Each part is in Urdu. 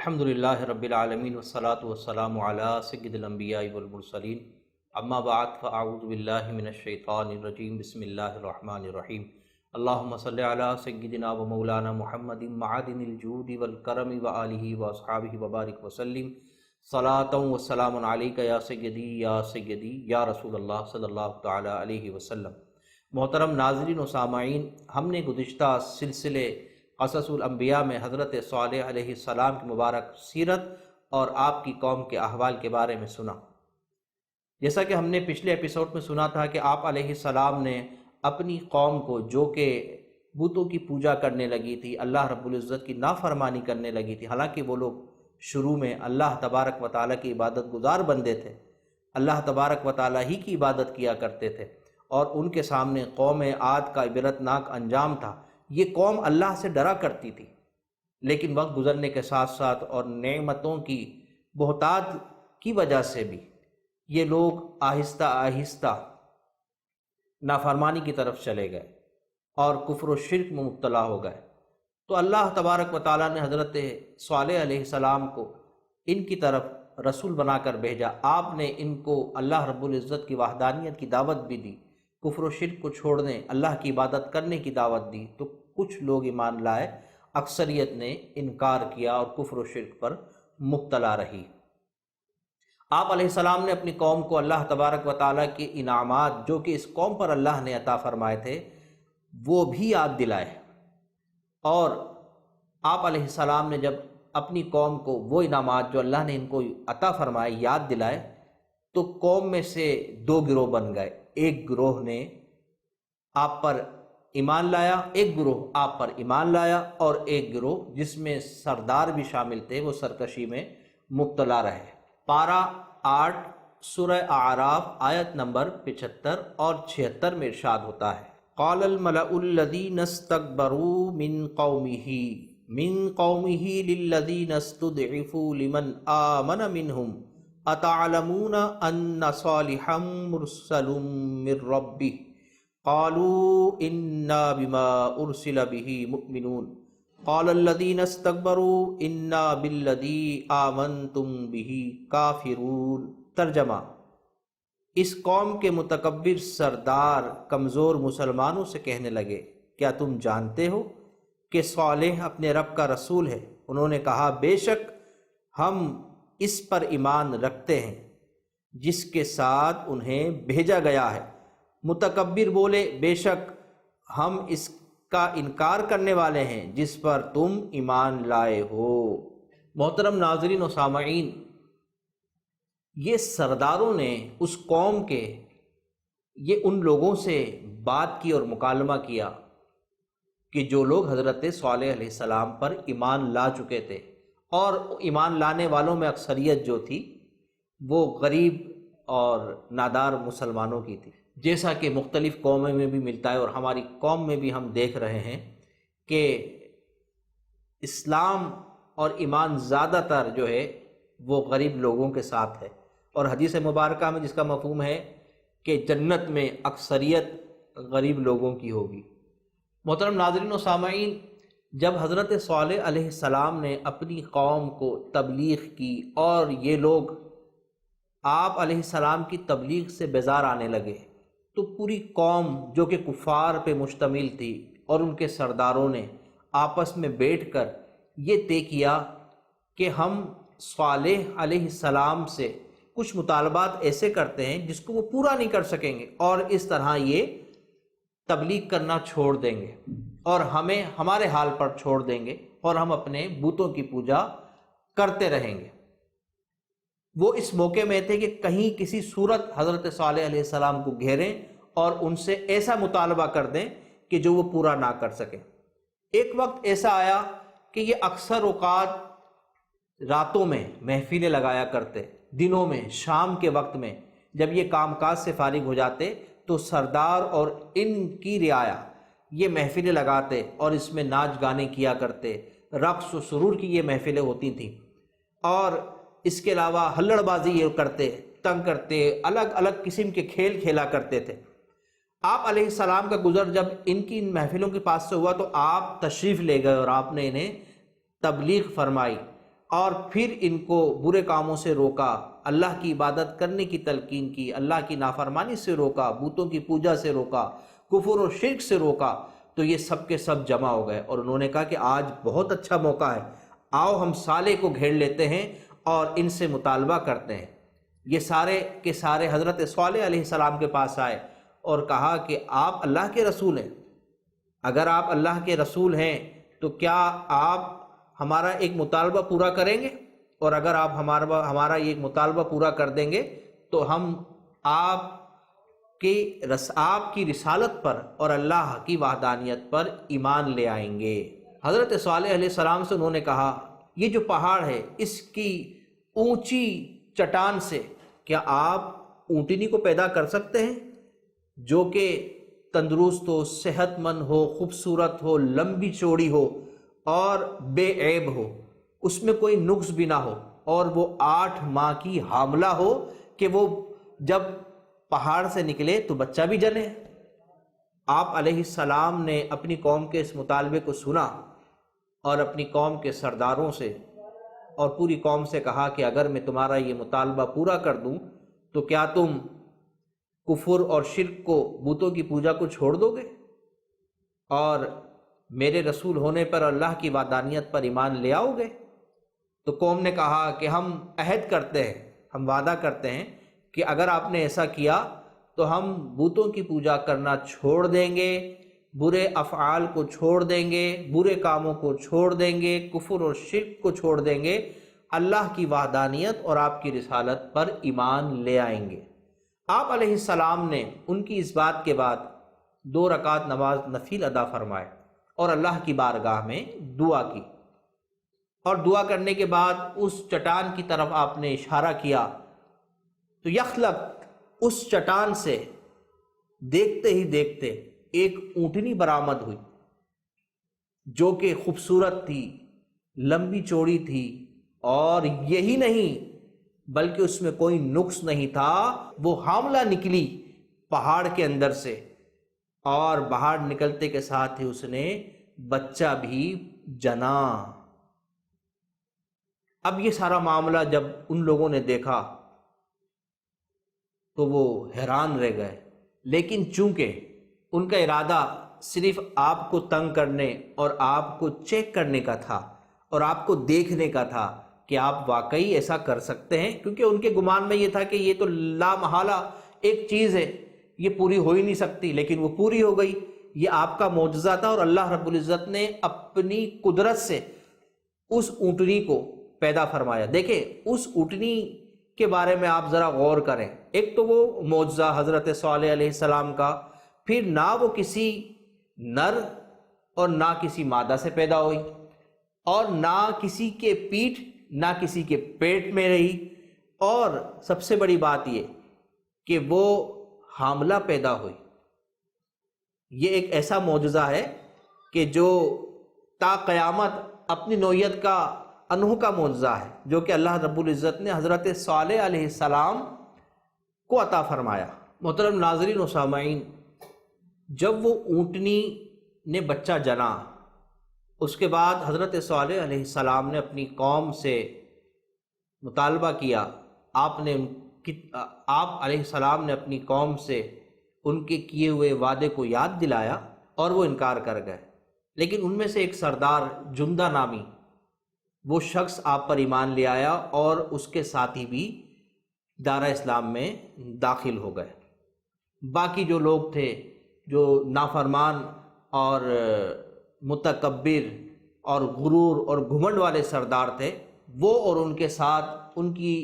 الحمدللہ رب العالمین والصلاة والسلام علی سید الانبیاء والمرسلین اما بعد فاعوذ باللہ من الشیطان الرجیم بسم اللہ الرحمن الرحیم اللہم صلی علی سیدنا و مولانا محمد معدن الجود والکرم وآلہ واصحابہ وبارک وسلم صلاۃ و سلام علیک یا سیدی یا رسول اللہ صلی اللہ تعالی علیہ وسلم۔ محترم ناظرین و سامعین، ہم نے گزشتہ سلسلے قصص الانبیاء میں حضرت صالح علیہ السلام کی مبارک سیرت اور آپ کی قوم کے احوال کے بارے میں سنا۔ جیسا کہ ہم نے پچھلے ایپیسوڈ میں سنا تھا کہ آپ علیہ السلام نے اپنی قوم کو، جو کہ بتوں کی پوجا کرنے لگی تھی، اللہ رب العزت کی نافرمانی کرنے لگی تھی، حالانکہ وہ لوگ شروع میں اللہ تبارک و تعالیٰ کی عبادت گزار بندے تھے، اللہ تبارک و تعالیٰ ہی کی عبادت کیا کرتے تھے، اور ان کے سامنے قوم عاد کا عبرتناک انجام تھا۔ یہ قوم اللہ سے ڈرا کرتی تھی، لیکن وقت گزرنے کے ساتھ ساتھ اور نعمتوں کی بہتات کی وجہ سے بھی یہ لوگ آہستہ آہستہ نافرمانی کی طرف چلے گئے اور کفر و شرک میں مبتلا ہو گئے۔ تو اللہ تبارک و تعالیٰ نے حضرت صالح علیہ السلام کو ان کی طرف رسول بنا کر بھیجا۔ آپ نے ان کو اللہ رب العزت کی وحدانیت کی دعوت بھی دی، کفر و شرک کو چھوڑنے، اللہ کی عبادت کرنے کی دعوت دی، تو کچھ لوگ ایمان لائے، اکثریت نے انکار کیا اور کفر و شرک پر مبتلا رہی۔ آپ علیہ السلام نے اپنی قوم کو اللہ تبارک و تعالیٰ کے انعامات جو کہ اس قوم پر اللہ نے عطا فرمائے تھے وہ بھی یاد دلائے، اور آپ علیہ السلام نے جب اپنی قوم کو وہ انعامات جو اللہ نے ان کو عطا فرمائے یاد دلائے تو قوم میں سے دو گروہ بن گئے۔ ایک گروہ نے آپ پر ایمان لایا، ایک گروہ آپ پر ایمان لایا، اور ایک گروہ جس میں سردار بھی شامل تھے وہ سرکشی میں مبتلا رہے۔ پارہ 8 سورہ اعراف آیت نمبر 75 اور 76 میں ارشاد ہوتا ہے، قال الملأ الذین استکبروا من قومه للذین استضعفوا لمن آمن منهم اتعلمون ان صالحا مرسل من ربه قالوا انا بما ارسل به مؤمنون قال الذين استكبروا انا بالذي آمنتم به کافرون۔ ترجمہ: اس قوم کے متکبر سردار کمزور مسلمانوں سے کہنے لگے، کیا تم جانتے ہو کہ صالح اپنے رب کا رسول ہے؟ انہوں نے کہا، بے شک ہم اس پر ایمان رکھتے ہیں جس کے ساتھ انہیں بھیجا گیا ہے۔ متکبر بولے، بے شک ہم اس کا انکار کرنے والے ہیں جس پر تم ایمان لائے ہو۔ محترم ناظرین و سامعین، یہ سرداروں نے اس قوم کے یہ ان لوگوں سے بات کی اور مکالمہ کیا کہ جو لوگ حضرت صالح علیہ السلام پر ایمان لا چکے تھے، اور ایمان لانے والوں میں اکثریت جو تھی وہ غریب اور نادار مسلمانوں کی تھی، جیسا کہ مختلف قوموں میں بھی ملتا ہے، اور ہماری قوم میں بھی ہم دیکھ رہے ہیں کہ اسلام اور ایمان زیادہ تر جو ہے وہ غریب لوگوں کے ساتھ ہے، اور حدیث مبارکہ میں جس کا مفہوم ہے کہ جنت میں اکثریت غریب لوگوں کی ہوگی۔ محترم ناظرین و سامعین، جب حضرت صالح علیہ السلام نے اپنی قوم کو تبلیغ کی اور یہ لوگ آپ علیہ السلام کی تبلیغ سے بیزار آنے لگے، تو پوری قوم جو کہ کفار پہ مشتمل تھی اور ان کے سرداروں نے آپس میں بیٹھ کر یہ طے کیا کہ ہم صالح علیہ السلام سے کچھ مطالبات ایسے کرتے ہیں جس کو وہ پورا نہیں کر سکیں گے، اور اس طرح یہ تبلیغ کرنا چھوڑ دیں گے اور ہمیں ہمارے حال پر چھوڑ دیں گے، اور ہم اپنے بتوں کی پوجا کرتے رہیں گے۔ وہ اس موقع میں تھے کہ کہیں کسی صورت حضرت صالح علیہ السلام کو گھیریں اور ان سے ایسا مطالبہ کر دیں کہ جو وہ پورا نہ کر سکیں۔ ایک وقت ایسا آیا کہ یہ اکثر اوقات راتوں میں محفلیں لگایا کرتے، دنوں میں شام کے وقت میں جب یہ کام کاج سے فارغ ہو جاتے تو سردار اور ان کی رعایا یہ محفلیں لگاتے اور اس میں ناچ گانے کیا کرتے، رقص و سرور کی یہ محفلیں ہوتی تھیں، اور اس کے علاوہ ہلڑ بازی یہ کرتے، تنگ کرتے، الگ الگ قسم کے کھیل کھیلا کرتے تھے۔ آپ علیہ السلام کا گزر جب ان کی ان محفلوں کے پاس سے ہوا تو آپ تشریف لے گئے اور آپ نے انہیں تبلیغ فرمائی، اور پھر ان کو برے کاموں سے روکا، اللہ کی عبادت کرنے کی تلقین کی، اللہ کی نافرمانی سے روکا، بتوں کی پوجا سے روکا، کفر و شرک سے روکا، تو یہ سب کے سب جمع ہو گئے اور انہوں نے کہا کہ آج بہت اچھا موقع ہے، آؤ ہم صالح کو گھیر لیتے ہیں اور ان سے مطالبہ کرتے ہیں۔ یہ سارے کے سارے حضرت صالح علیہ السلام کے پاس آئے اور کہا کہ آپ اللہ کے رسول ہیں، اگر آپ اللہ کے رسول ہیں تو کیا آپ ہمارا ایک مطالبہ پورا کریں گے؟ اور اگر آپ ہمارا یہ مطالبہ پورا کر دیں گے تو ہم آپ کی رسالت پر اور اللہ کی وحدانیت پر ایمان لے آئیں گے۔ حضرت صالح علیہ السلام سے انہوں نے کہا یہ جو پہاڑ ہے اس کی اونچی چٹان سے کیا آپ اونٹنی کو پیدا کر سکتے ہیں جو کہ تندرست ہو، صحت مند ہو، خوبصورت ہو، لمبی چوڑی ہو اور بے عیب ہو، اس میں کوئی نقص بھی نہ ہو، اور وہ 8 ماہ کی حاملہ ہو کہ وہ جب پہاڑ سے نکلے تو بچہ بھی جنے؟ آپ علیہ السلام نے اپنی قوم کے اس مطالبے کو سنا اور اپنی قوم کے سرداروں سے اور پوری قوم سے کہا کہ اگر میں تمہارا یہ مطالبہ پورا کر دوں تو کیا تم کفر اور شرک کو، بتوں کی پوجا کو چھوڑ دو گے اور میرے رسول ہونے پر اللہ کی وحدانیت پر ایمان لے آؤ گے؟ تو قوم نے کہا کہ ہم عہد کرتے ہیں، ہم وعدہ کرتے ہیں کہ اگر آپ نے ایسا کیا تو ہم بتوں کی پوجا کرنا چھوڑ دیں گے، برے افعال کو چھوڑ دیں گے، برے کاموں کو چھوڑ دیں گے، کفر اور شرک کو چھوڑ دیں گے، اللہ کی وحدانیت اور آپ کی رسالت پر ایمان لے آئیں گے۔ آپ علیہ السلام نے ان کی اس بات کے بعد 2 رکعت نماز نفل ادا فرمائے اور اللہ کی بارگاہ میں دعا کی، اور دعا کرنے کے بعد اس چٹان کی طرف آپ نے اشارہ کیا تو یخلق اس چٹان سے دیکھتے ہی دیکھتے ایک اونٹنی برآمد ہوئی جو کہ خوبصورت تھی، لمبی چوڑی تھی، اور یہی نہیں بلکہ اس میں کوئی نقص نہیں تھا، وہ حاملہ نکلی پہاڑ کے اندر سے، اور باہر نکلتے کے ساتھ ہی اس نے بچہ بھی جنا۔ اب یہ سارا معاملہ جب ان لوگوں نے دیکھا تو وہ حیران رہ گئے، لیکن چونکہ ان کا ارادہ صرف آپ کو تنگ کرنے اور آپ کو چیک کرنے کا تھا اور آپ کو دیکھنے کا تھا کہ آپ واقعی ایسا کر سکتے ہیں، کیونکہ ان کے گمان میں یہ تھا کہ یہ تو لا محالہ ایک چیز ہے، یہ پوری ہو ہی نہیں سکتی، لیکن وہ پوری ہو گئی۔ یہ آپ کا معجزہ تھا اور اللہ رب العزت نے اپنی قدرت سے اس اونٹنی کو پیدا فرمایا۔ دیکھیں اس اونٹنی کے بارے میں آپ ذرا غور کریں، ایک تو وہ معجزہ حضرت صالح علیہ السلام کا، پھر نہ وہ کسی نر اور نہ کسی مادہ سے پیدا ہوئی، اور نہ کسی کے پیٹھ نہ کسی کے پیٹ میں رہی، اور سب سے بڑی بات یہ کہ وہ حاملہ پیدا ہوئی۔ یہ ایک ایسا معجزہ ہے کہ جو تا قیامت اپنی نوعیت کا انوکھا معجزہ ہے، جو کہ اللہ رب العزت نے حضرت صالح علیہ السلام کو عطا فرمایا۔ محترم ناظرین و سامعین، جب وہ اونٹنی نے بچہ جنا، اس کے بعد حضرت صالح علیہ السلام نے اپنی قوم سے مطالبہ کیا، آپ علیہ السلام نے اپنی قوم سے ان کے کیے ہوئے وعدے کو یاد دلایا اور وہ انکار کر گئے، لیکن ان میں سے ایک سردار جندہ نامی وہ شخص آپ پر ایمان لے آیا اور اس کے ساتھی بھی دارہ اسلام میں داخل ہو گئے۔ باقی جو لوگ تھے جو نافرمان اور متکبر اور غرور اور گھمنڈ والے سردار تھے، وہ اور ان کے ساتھ ان کی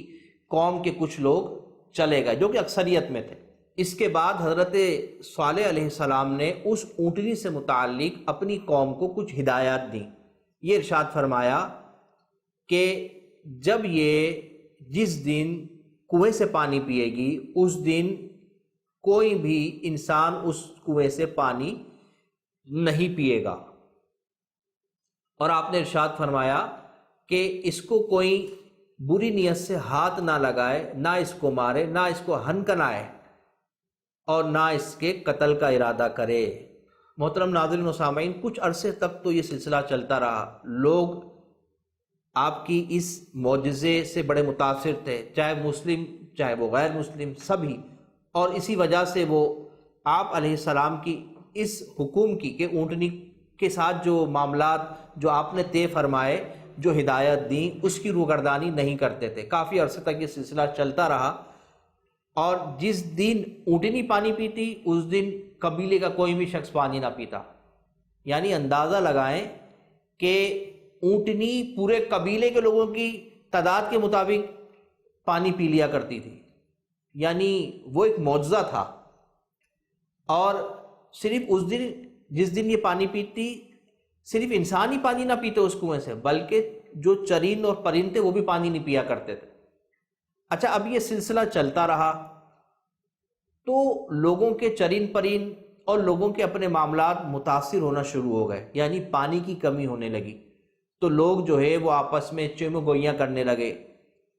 قوم کے کچھ لوگ چلے گئے جو کہ اکثریت میں تھے۔ اس کے بعد حضرت صالح علیہ السلام نے اس اونٹنی سے متعلق اپنی قوم کو کچھ ہدایات دیں۔ یہ ارشاد فرمایا کہ جب یہ جس دن کنویں سے پانی پیے گی اس دن کوئی بھی انسان اس کنویں سے پانی نہیں پیے گا، اور آپ نے ارشاد فرمایا کہ اس کو کوئی بری نیت سے ہاتھ نہ لگائے، نہ اس کو مارے، نہ اس کو ہنکنائے، اور نہ اس کے قتل کا ارادہ کرے۔ محترم ناظرین و سامعین، کچھ عرصے تک تو یہ سلسلہ چلتا رہا، لوگ آپ کی اس معجزے سے بڑے متاثر تھے، چاہے مسلم چاہے وہ غیر مسلم سبھی، اور اسی وجہ سے وہ آپ علیہ السلام کی اس حکم کی کہ اونٹنی کے ساتھ جو معاملات جو آپ نے طے فرمائے، جو ہدایت دیں، اس کی روگردانی نہیں کرتے تھے۔ کافی عرصے تک یہ سلسلہ چلتا رہا، اور جس دن اونٹنی پانی پیتی اس دن قبیلے کا کوئی بھی شخص پانی نہ پیتا۔ یعنی اندازہ لگائیں کہ اونٹنی پورے قبیلے کے لوگوں کی تعداد کے مطابق پانی پی لیا کرتی تھی، یعنی وہ ایک معجزہ تھا۔ اور صرف اس دن جس دن یہ پانی پیتی، صرف انسان ہی پانی نہ پیتے اس کنویں سے، بلکہ جو چرند اور پرند تھے وہ بھی پانی نہیں پیا کرتے تھے۔ اچھا، اب یہ سلسلہ چلتا رہا تو لوگوں کے چرند پرند اور لوگوں کے اپنے معاملات متاثر ہونا شروع ہو گئے، یعنی پانی کی کمی ہونے لگی۔ تو لوگ جو ہے وہ آپس میں چم گوئیاں کرنے لگے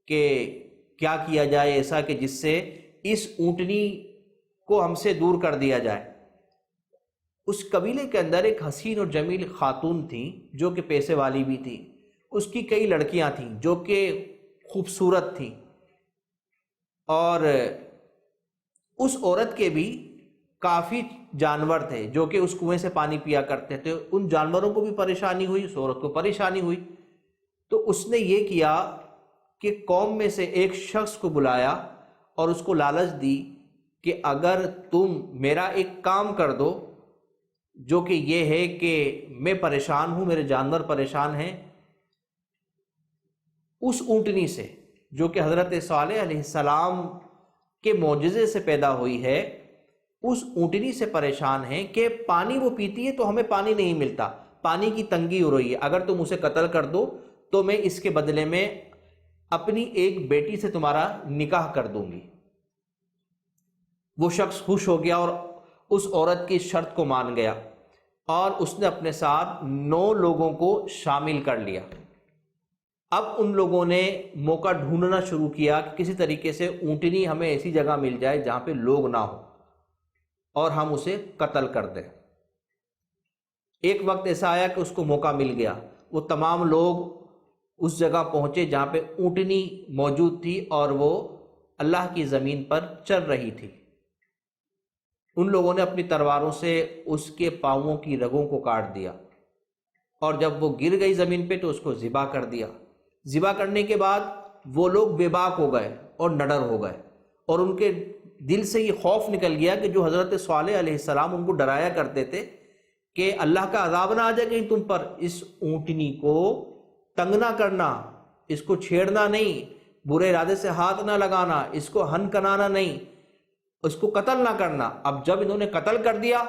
کہ کیا کیا جائے ایسا کہ جس سے اس اونٹنی کو ہم سے دور کر دیا جائے۔ اس قبیلے کے اندر ایک حسین اور جمیل خاتون تھیں جو کہ پیسے والی بھی تھی، اس کی کئی لڑکیاں تھیں جو کہ خوبصورت تھیں، اور اس عورت کے بھی کافی جانور تھے جو کہ اس کنویں سے پانی پیا کرتے تھے۔ ان جانوروں کو بھی پریشانی ہوئی، اس عورت کو پریشانی ہوئی، تو اس نے یہ کیا کہ قوم میں سے ایک شخص کو بلایا اور اس کو لالچ دی کہ اگر تم میرا ایک کام کر دو، جو کہ یہ ہے کہ میں پریشان ہوں، میرے جانور پریشان ہیں، اس اونٹنی سے جو کہ حضرت صالح علیہ السلام کے معجزے سے پیدا ہوئی ہے، اس اونٹنی سے پریشان ہیں کہ پانی وہ پیتی ہے تو ہمیں پانی نہیں ملتا، پانی کی تنگی ہو رہی ہے، اگر تم اسے قتل کر دو تو میں اس کے بدلے میں اپنی ایک بیٹی سے تمہارا نکاح کر دوں گی۔ وہ شخص خوش ہو گیا اور اس عورت کی شرط کو مان گیا، اور اس نے اپنے ساتھ 9 لوگوں کو شامل کر لیا۔ اب ان لوگوں نے موقع ڈھونڈنا شروع کیا کہ کسی طریقے سے اونٹنی ہمیں ایسی جگہ مل جائے جہاں پہ لوگ نہ ہو اور ہم اسے قتل کر دیں۔ ایک وقت ایسا آیا کہ اس کو موقع مل گیا، وہ تمام لوگ اس جگہ پہنچے جہاں پہ اونٹنی موجود تھی اور وہ اللہ کی زمین پر چل رہی تھی۔ ان لوگوں نے اپنی تلواروں سے اس کے پاؤں کی رگوں کو کاٹ دیا، اور جب وہ گر گئی زمین پہ تو اس کو ذبح کر دیا۔ ذبح کرنے کے بعد وہ لوگ بے باک ہو گئے اور نڈر ہو گئے، اور ان کے دل سے یہ خوف نکل گیا کہ جو حضرت صالح علیہ السلام ان کو ڈرایا کرتے تھے کہ اللہ کا عذاب نہ آ جائے کہیں تم پر، اس اونٹنی کو تنگ نہ کرنا، اس کو چھیڑنا نہیں، برے ارادے سے ہاتھ نہ لگانا، اس کو ہن کنانا نہیں، اس کو قتل نہ کرنا۔ اب جب انہوں نے قتل کر دیا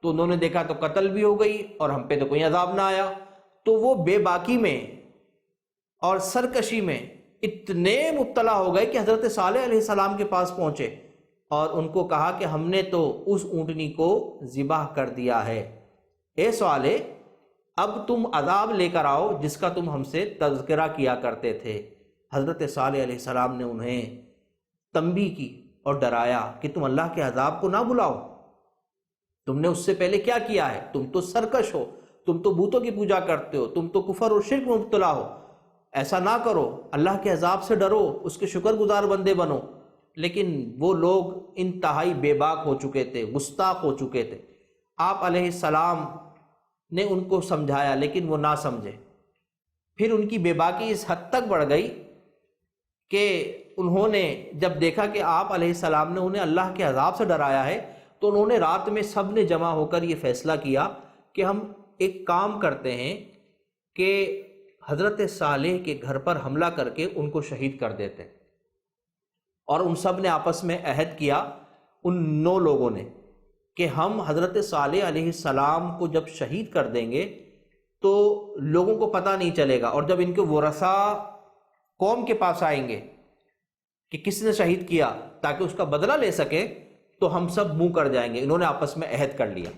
تو انہوں نے دیکھا تو قتل بھی ہو گئی اور ہم پہ تو کوئی عذاب نہ آیا، تو وہ بے باکی میں اور سرکشی میں اتنے مبتلا ہو گئے کہ حضرت صالح علیہ السلام کے پاس پہنچے اور ان کو کہا کہ ہم نے تو اس اونٹنی کو ذبح کر دیا ہے، اے صالح اب تم عذاب لے کر آؤ جس کا تم ہم سے تذکرہ کیا کرتے تھے۔ حضرت صالح علیہ السلام نے انہیں تنبیہ کی اور ڈرایا کہ تم اللہ کے عذاب کو نہ بلاؤ، تم نے اس سے پہلے کیا کیا ہے، تم تو سرکش ہو، تم تو بتوں کی پوجا کرتے ہو، تم تو کفر اور شرک میں مبتلا ہو، ایسا نہ کرو، اللہ کے عذاب سے ڈرو، اس کے شکر گزار بندے بنو۔ لیکن وہ لوگ انتہائی بے باک ہو چکے تھے، گستاخ ہو چکے تھے۔ آپ علیہ السلام نے ان کو سمجھایا لیکن وہ نہ سمجھے۔ پھر ان کی بے باکی اس حد تک بڑھ گئی کہ انہوں نے جب دیکھا کہ آپ علیہ السلام نے انہیں اللہ کے عذاب سے ڈرایا ہے تو انہوں نے رات میں سب نے جمع ہو کر یہ فیصلہ کیا کہ ہم ایک کام کرتے ہیں کہ حضرت صالح کے گھر پر حملہ کر کے ان کو شہید کر دیتے ہیں۔ اور ان سب نے آپس میں عہد کیا، ان 9 لوگوں نے، کہ ہم حضرت صالح علیہ السلام کو جب شہید کر دیں گے تو لوگوں کو پتہ نہیں چلے گا، اور جب ان کے ورثاء قوم کے پاس آئیں گے کہ کس نے شہید کیا تاکہ اس کا بدلہ لے سکے تو ہم سب منہ کر جائیں گے۔ انہوں نے آپس میں عہد کر لیا۔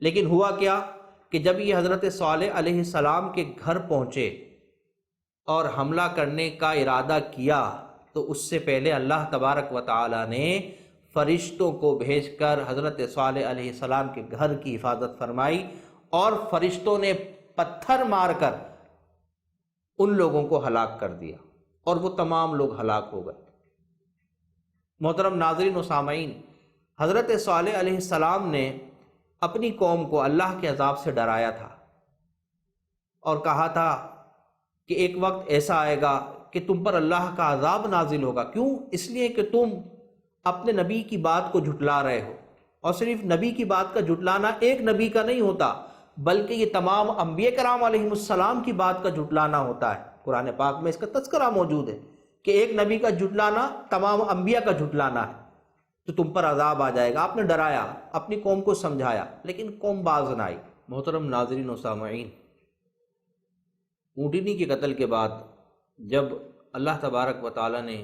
لیکن ہوا کیا کہ جب یہ حضرت صالح علیہ السلام کے گھر پہنچے اور حملہ کرنے کا ارادہ کیا تو اس سے پہلے اللہ تبارک و تعالی نے فرشتوں کو بھیج کر حضرت صالح علیہ السلام کے گھر کی حفاظت فرمائی، اور فرشتوں نے پتھر مار کر ان لوگوں کو ہلاک کر دیا اور وہ تمام لوگ ہلاک ہو گئے۔ محترم ناظرین و سامعین، حضرت صالح علیہ السلام نے اپنی قوم کو اللہ کے عذاب سے ڈرایا تھا اور کہا تھا کہ ایک وقت ایسا آئے گا کہ تم پر اللہ کا عذاب نازل ہوگا۔ کیوں؟ اس لیے کہ تم اپنے نبی کی بات کو جھٹلا رہے ہو، اور صرف نبی کی بات کا جھٹلانا ایک نبی کا نہیں ہوتا، بلکہ یہ تمام انبیاء کرام علیہ السلام کی بات کا جھٹلانا ہوتا ہے۔ قرآن پاک میں اس کا تذکرہ موجود ہے کہ ایک نبی کا جھٹلانا تمام انبیاء کا جھٹلانا ہے، تو تم پر عذاب آ جائے گا۔ آپ نے ڈرایا، اپنی قوم کو سمجھایا، لیکن قوم باز نہ آئی۔ محترم ناظرین و سامعین، اونٹنی کے قتل کے بعد جب اللہ تبارک و تعالی نے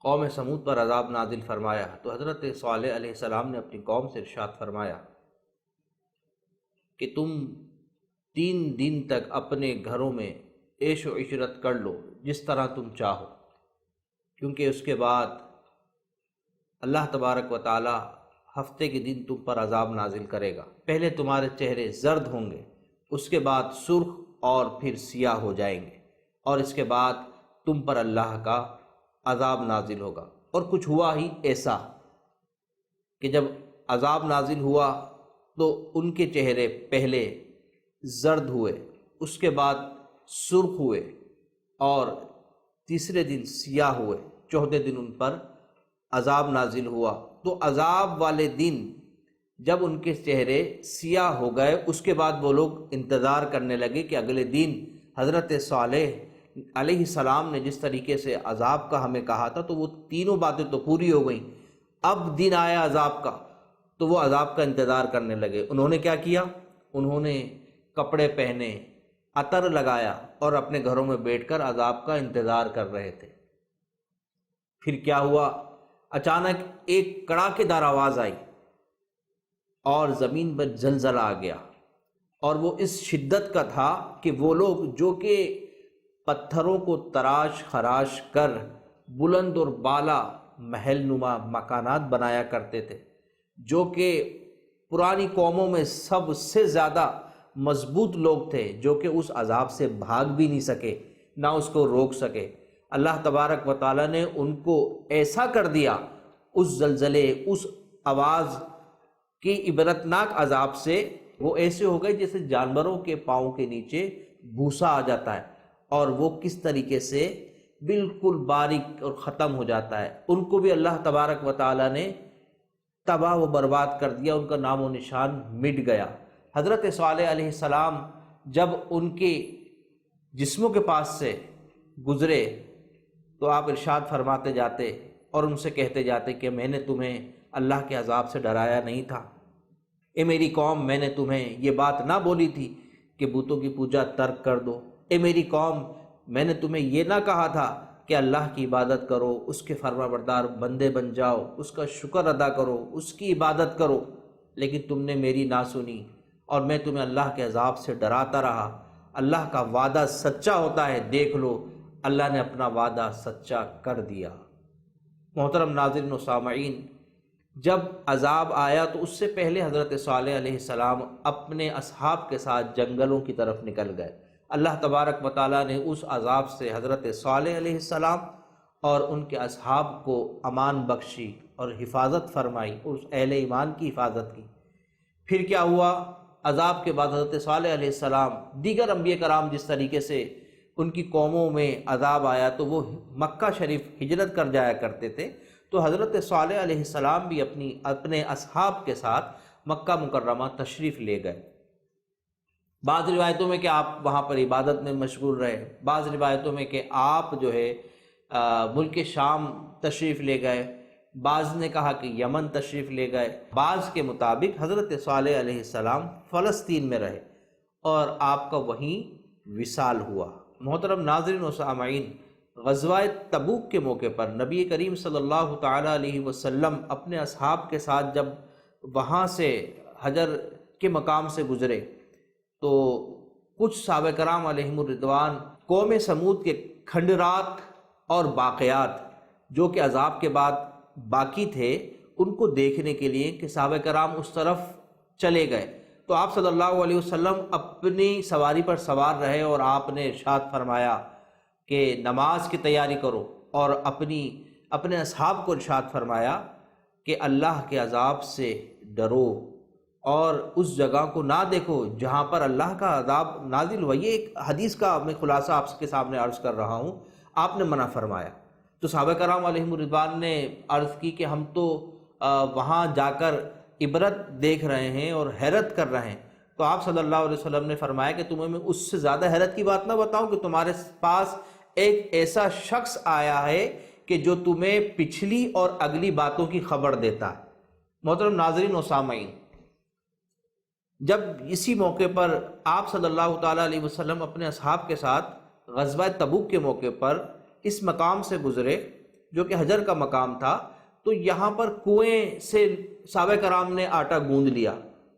قوم سمود پر عذاب نازل فرمایا تو حضرت صالح علیہ السلام نے اپنی قوم سے ارشاد فرمایا کہ تم 3 دن تک اپنے گھروں میں عیش و عشرت کر لو جس طرح تم چاہو، کیونکہ اس کے بعد اللہ تبارک و تعالی ہفتے کے دن تم پر عذاب نازل کرے گا۔ پہلے تمہارے چہرے زرد ہوں گے، اس کے بعد سرخ اور پھر سیاہ ہو جائیں گے، اور اس کے بعد تم پر اللہ کا عذاب نازل ہوگا۔ اور کچھ ہوا ہی ایسا کہ جب عذاب نازل ہوا تو ان کے چہرے پہلے زرد ہوئے، اس کے بعد سرخ ہوئے، اور تیسرے دن سیاہ ہوئے، چوتھے دن ان پر عذاب نازل ہوا۔ تو عذاب والے دن جب ان کے چہرے سیاہ ہو گئے، اس کے بعد وہ لوگ انتظار کرنے لگے کہ اگلے دن حضرت صالح علیہ السلام نے جس طریقے سے عذاب کا ہمیں کہا تھا تو وہ تینوں باتیں تو پوری ہو گئیں، اب دن آیا عذاب کا، تو وہ عذاب کا انتظار کرنے لگے۔ انہوں نے کیا کیا؟ انہوں نے کپڑے پہنے، عطر لگایا اور اپنے گھروں میں بیٹھ کر عذاب کا انتظار کر رہے تھے۔ پھر کیا ہوا؟ اچانک ایک کڑاکے دار آواز آئی اور زمین پر زلزلہ آ گیا، اور وہ اس شدت کا تھا کہ وہ لوگ جو کہ پتھروں کو تراش خراش کر بلند اور بالا محل نما مکانات بنایا کرتے تھے، جو کہ پرانی قوموں میں سب سے زیادہ مضبوط لوگ تھے، جو کہ اس عذاب سے بھاگ بھی نہیں سکے، نہ اس کو روک سکے، اللہ تبارک و تعالیٰ نے ان کو ایسا کر دیا اس زلزلے، اس آواز کی عبرتناک عذاب سے، وہ ایسے ہو گئے جیسے جانوروں کے پاؤں کے نیچے بھوسا آ جاتا ہے اور وہ کس طریقے سے بالکل باریک اور ختم ہو جاتا ہے۔ ان کو بھی اللہ تبارک و تعالیٰ نے تباہ و برباد کر دیا، ان کا نام و نشان مٹ گیا۔ حضرت صالح علیہ السلام جب ان کے جسموں کے پاس سے گزرے تو آپ ارشاد فرماتے جاتے اور ان سے کہتے جاتے کہ میں نے تمہیں اللہ کے عذاب سے ڈرایا نہیں تھا؟ اے میری قوم، میں نے تمہیں یہ بات نہ بولی تھی کہ بتوں کی پوجا ترک کر دو؟ اے میری قوم، میں نے تمہیں یہ نہ کہا تھا کہ اللہ کی عبادت کرو، اس کے فرما بردار بندے بن جاؤ، اس کا شکر ادا کرو، اس کی عبادت کرو؟ لیکن تم نے میری نہ سنی اور میں تمہیں اللہ کے عذاب سے ڈراتا رہا۔ اللہ کا وعدہ سچا ہوتا ہے، دیکھ لو اللہ نے اپنا وعدہ سچا کر دیا۔ محترم ناظرین و سامعین، جب عذاب آیا تو اس سے پہلے حضرت صالح علیہ السلام اپنے اصحاب کے ساتھ جنگلوں کی طرف نکل گئے۔ اللہ تبارک و تعالیٰ نے اس عذاب سے حضرت صالح علیہ السلام اور ان کے اصحاب کو امان بخشی اور حفاظت فرمائی، اس اہل ایمان کی حفاظت کی۔ پھر کیا ہوا؟ عذاب کے بعد حضرت صالح علیہ السلام، دیگر انبیاء کرام جس طریقے سے ان کی قوموں میں عذاب آیا تو وہ مکہ شریف ہجرت کر جایا کرتے تھے، تو حضرت صالح علیہ السلام بھی اپنے اصحاب کے ساتھ مکہ مکرمہ تشریف لے گئے۔ بعض روایتوں میں کہ آپ وہاں پر عبادت میں مشغول رہے، بعض روایتوں میں کہ آپ جو ہے ملک شام تشریف لے گئے، بعض نے کہا کہ یمن تشریف لے گئے، بعض کے مطابق حضرت صالح علیہ السلام فلسطین میں رہے اور آپ کا وہیں وصال ہوا۔ محترم ناظرین و سامعین، غزوہ تبوک کے موقع پر نبی کریم صلی اللہ تعالیٰ علیہ وسلم اپنے اصحاب کے ساتھ جب وہاں سے حجر کے مقام سے گزرے تو کچھ صحابہ کرام علیہم الرضوان قوم سمود کے کھنڈرات اور باقیات جو کہ عذاب کے بعد باقی تھے ان کو دیکھنے کے لیے کہ صحابہ کرام اس طرف چلے گئے، تو آپ صلی اللہ علیہ وسلم اپنی سواری پر سوار رہے اور آپ نے ارشاد فرمایا کہ نماز کی تیاری کرو، اور اپنے اصحاب کو ارشاد فرمایا کہ اللہ کے عذاب سے ڈرو اور اس جگہ کو نہ دیکھو جہاں پر اللہ کا عذاب نازل ہوا۔ یہ ایک حدیث کا میں خلاصہ آپ کے سامنے عرض کر رہا ہوں، آپ نے منع فرمایا۔ تو صحابہ کرام علیہم الرضوان نے عرض کی کہ ہم تو وہاں جا کر عبرت دیکھ رہے ہیں اور حیرت کر رہے ہیں۔ تو آپ صلی اللہ علیہ وسلم نے فرمایا کہ تمہیں میں اس سے زیادہ حیرت کی بات نہ بتاؤں کہ تمہارے پاس ایک ایسا شخص آیا ہے کہ جو تمہیں پچھلی اور اگلی باتوں کی خبر دیتا ہے۔ محترم ناظرین و سامعین، جب اسی موقع پر آپ صلی اللہ تعالیٰ علیہ وسلم اپنے اصحاب کے ساتھ غزوہ تبوک کے موقع پر اس مقام سے گزرے جو کہ حجر کا مقام تھا، تو یہاں پر کنویں سے صحابہ کرام نے آٹا گوندھ لیا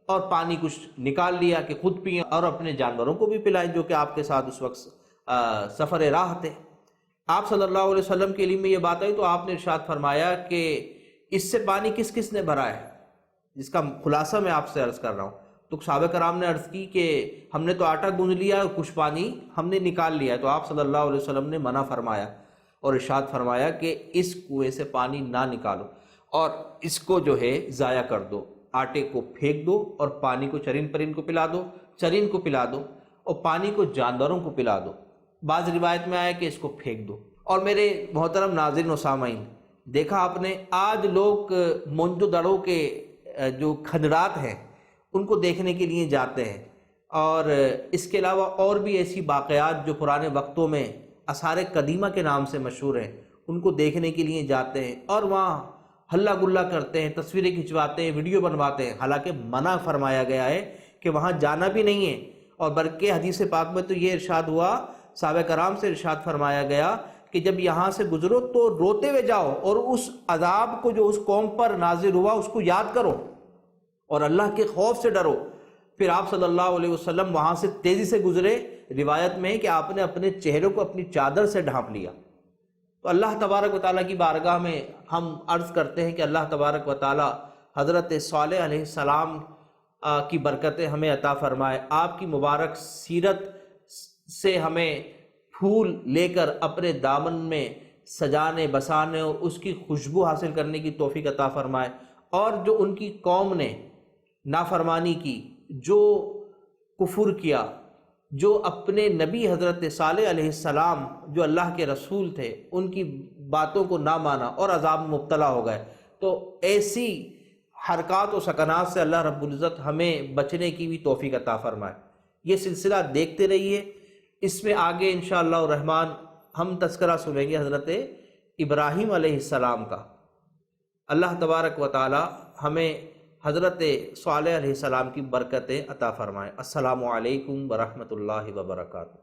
اور پانی کچھ نکال لیا کہ خود پئیں اور اپنے جانوروں کو بھی پلائیں جو کہ آپ کے ساتھ اس وقت سفر راہ تھے۔ آپ صلی اللہ علیہ وسلم کے علم میں یہ بات آئی تو آپ نے ارشاد فرمایا کہ اس سے پانی کس کس نے بھرا ہے، جس کا خلاصہ میں آپ سے عرض کر رہا ہوں۔ تو صحابہ کرام نے عرض کی کہ ہم نے تو آٹا گوندھ لیا اور کچھ پانی ہم نے نکال لیا۔ تو آپ صلی اللہ علیہ وسلم نے منع فرمایا اور ارشاد فرمایا کہ اس کنویں سے پانی نہ نکالو اور اس کو جو ہے ضائع کر دو، آٹے کو پھینک دو اور پانی کو چرین پرین کو پلا دو، چرین کو پلا دو اور پانی کو جانوروں کو پلا دو۔ بعض روایت میں آیا کہ اس کو پھینک دو۔ اور میرے محترم ناظرین و سامعین، دیکھا آپ نے آج لوگ موئن دڑو کے جو کھنڈرات ہیں ان کو دیکھنے کے لیے جاتے ہیں، اور اس کے علاوہ اور بھی ایسی واقعات جو پرانے وقتوں میں آثار قدیمہ کے نام سے مشہور ہیں ان کو دیکھنے کے لیے جاتے ہیں اور وہاں ہلہ گلہ کرتے ہیں، تصویریں کھنچواتے ہیں، ویڈیو بنواتے ہیں۔ حالانکہ منع فرمایا گیا ہے کہ وہاں جانا بھی نہیں ہے، اور بلکہ حدیث پاک میں تو یہ ارشاد ہوا، صحابہ کرام سے ارشاد فرمایا گیا کہ جب یہاں سے گزرو تو روتے ہوئے جاؤ اور اس عذاب کو جو اس قوم پر نازل ہوا اس کو یاد کرو اور اللہ کے خوف سے ڈرو۔ پھر آپ صلی اللہ علیہ وسلم وہاں سے تیزی سے گزرے، روایت میں ہے کہ آپ نے اپنے چہرے کو اپنی چادر سے ڈھانپ لیا۔ تو اللہ تبارک و تعالیٰ کی بارگاہ میں ہم عرض کرتے ہیں کہ اللہ تبارک و تعالیٰ حضرت صالح علیہ السلام کی برکتیں ہمیں عطا فرمائے، آپ کی مبارک سیرت سے ہمیں پھول لے کر اپنے دامن میں سجانے بسانے اور اس کی خوشبو حاصل کرنے کی توفیق عطا فرمائے، اور جو ان کی قوم نے نافرمانی کی، جو کفر کیا، جو اپنے نبی حضرت صالح علیہ السلام جو اللہ کے رسول تھے ان کی باتوں کو نہ مانا اور عذاب میں مبتلا ہو گئے، تو ایسی حرکات و سکنات سے اللہ رب العزت ہمیں بچنے کی بھی توفیق عطا فرمائے۔ یہ سلسلہ دیکھتے رہیے، اس میں آگے انشاءاللہ الرحمن ہم تذکرہ سنیں گے حضرت ابراہیم علیہ السلام کا۔ اللہ تبارک و تعالی ہمیں حضرت صالح علیہ السلام کی برکتیں عطا فرمائے۔ السلام علیکم ورحمۃ اللہ وبرکاتہ۔